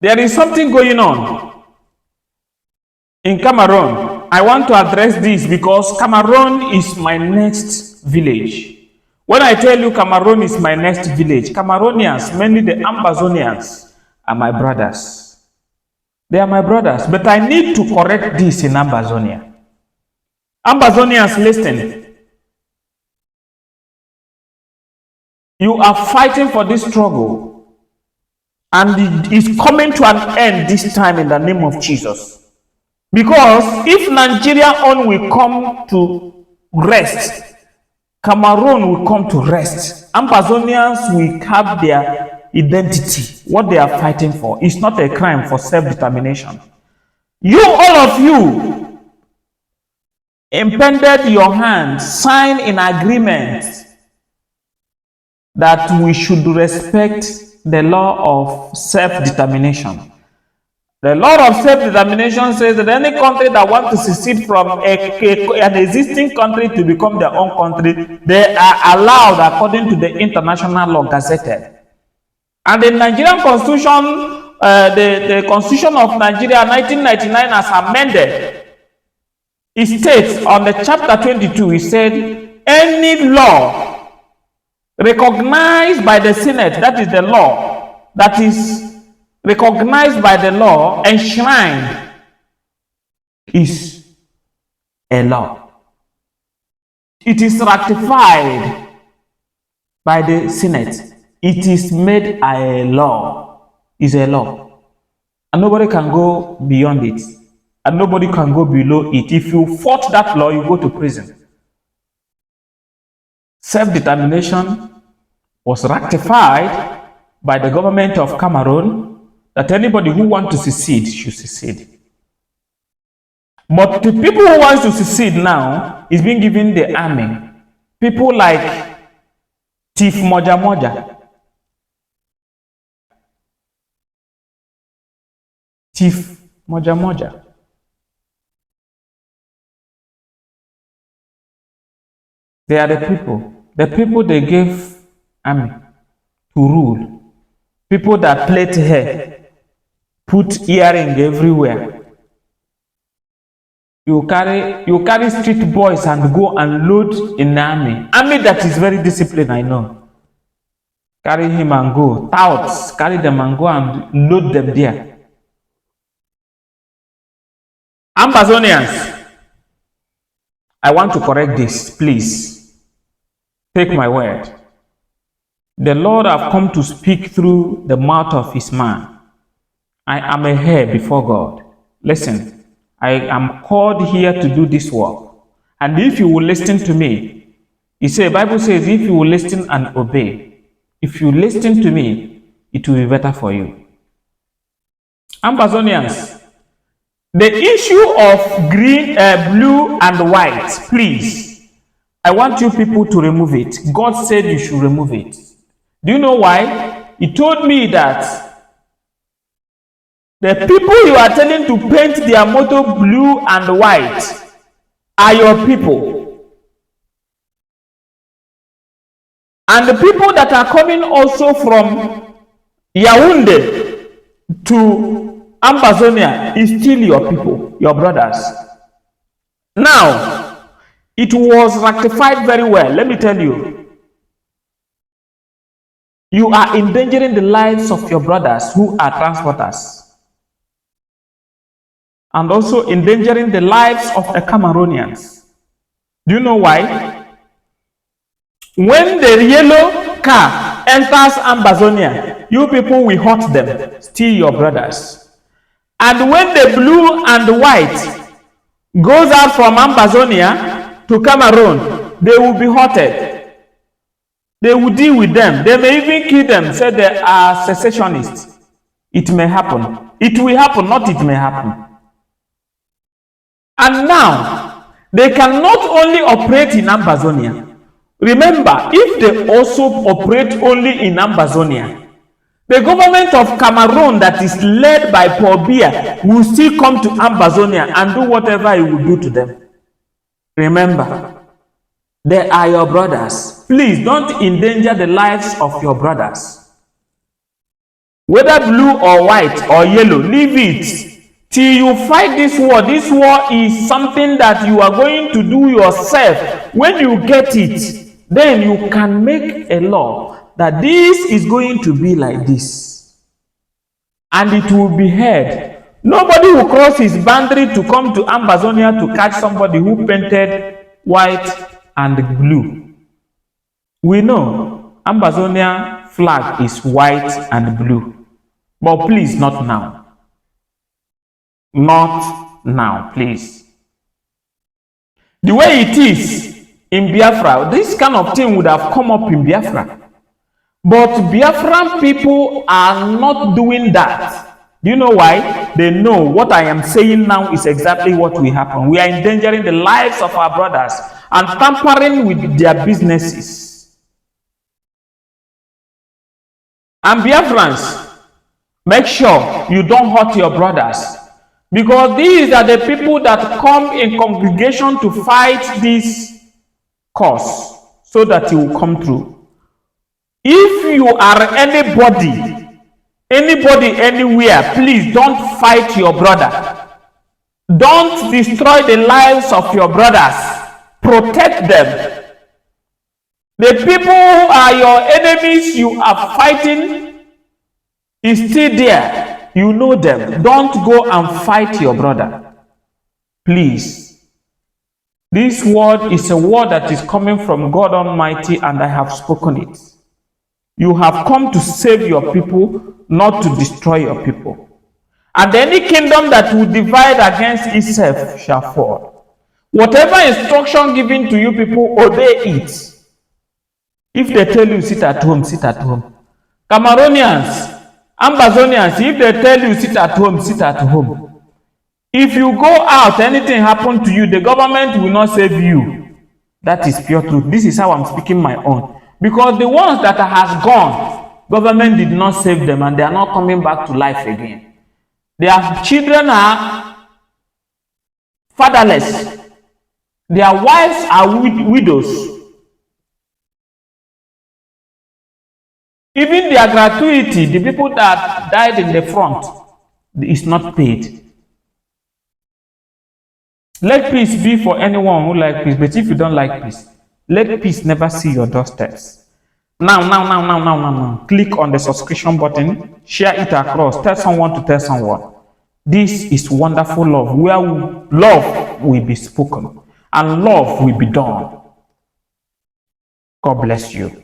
There is something going on in Cameroon. I want to address this because Cameroon is my next village. When I tell you Cameroon is my next village, Cameroonians, mainly the Ambazonians, are my brothers. They are my brothers, but I need to correct this in Ambazonia. Ambazonians, listen. You are fighting for this struggle, and it is coming to an end this time in the name of Jesus. Because if Nigeria on will come to rest, Cameroon will come to rest. Ambazonians will have their identity. What they are fighting for is not a crime for self-determination. You, all of you, impended your hand, signed in agreement that we should respect the law of self-determination. The law of self-determination says that any country that wants to secede from an existing country to become their own country, they are allowed according to the international law gazetted. And the Nigerian Constitution, the Constitution of Nigeria 1999 as amended, it states on the chapter 22, it said, any law recognized by the Senate, that is the law, that is recognized by the law, enshrined, is a law. It is ratified by the Senate. It is made a law. Is a law. And nobody can go beyond it. And nobody can go below it. If you fought that law, you go to prison. Self-determination was ratified by the government of Cameroon that anybody who wants to secede should secede. But the people who want to secede now is being given the army. People like Chief Moja Moja. Chief Moja Moja. They are the people they gave army to rule. People that plait hair, put earring everywhere. You carry street boys and go and load in the army. Army that is very disciplined, I know. Carry him and go. Touts, carry them and go and load them there. Ambazonians, I want to correct this, please. Take my word. The Lord have come to speak through the mouth of his man. I am a hair before God. Listen, I am called here to do this work. And if you will listen to me, the Bible says, if you will listen and obey, if you listen to me, it will be better for you. Ambazonians, the issue of green, blue and white, please, I want you people to remove it. God said you should remove it. Do you know why? He told me that the people you are telling to paint their motto blue and white are your people. And the people that are coming also from Yaoundé to Ambazonia is still your people, your brothers. Now, it was rectified very well. Let me tell you. You are endangering the lives of your brothers who are transporters. And also endangering the lives of the Cameroonians. Do you know why? When the yellow car enters Ambazonia, you people will hurt them, still your brothers. And when the blue and white goes out from Ambazonia to Cameroon, they will be hurted. They will deal with them. They may even kill them, say they are secessionists. It may happen. It will happen, not it may happen. And now, they cannot only operate in Ambazonia. Remember, if they also operate only in Ambazonia, the government of Cameroon that is led by Paul Biya will still come to Ambazonia and do whatever he will do to them. Remember, they are your brothers. Please don't endanger the lives of your brothers. whether blue or white or yellow, leave it till you fight this war. This war is something that you are going to do yourself. When you get it, then you can make a law that this is going to be like this, and it will be heard. Nobody will cross his boundary to come to Ambazonia to catch somebody who painted white and blue. We know Ambazonia flag is white and blue, but please, not now. Not now, please. The way it is in Biafra, this kind of thing would have come up in Biafra. But Biafran people are not doing that. Do you know why? They know what I am saying now is exactly what will happen. We are endangering the lives of our brothers and tampering with their businesses. And Biafrans, make sure you don't hurt your brothers, because these are the people that come in congregation to fight this cause so that it will come through. If you are anybody anywhere, please don't fight your brother. Don't destroy the lives of your brothers. Protect them. The people who are your enemies you are fighting is still there. You know them. Don't go and fight your brother. Please. This word is a word that is coming from God Almighty, and I have spoken it. You have come to save your people, not to destroy your people. And any kingdom that will divide against itself shall fall. Whatever instruction given to you people, obey it. If they tell you sit at home, sit at home. Cameroonians, Ambazonians, if they tell you sit at home, sit at home. If you go out, anything happen to you, the government will not save you. That is pure truth. This is how I'm speaking my own. Because the ones that has gone, government did not save them, and they are not coming back to life again. Their children are fatherless. Their wives are widows. Even their gratuity, the people that died in the front, is not paid. Let peace be for anyone who likes peace, but if you don't like peace, let peace never see your doorsteps. Now. Click on the subscription button, share it across, tell someone to tell someone. This is wonderful love, where love will be spoken and love will be done. God bless you.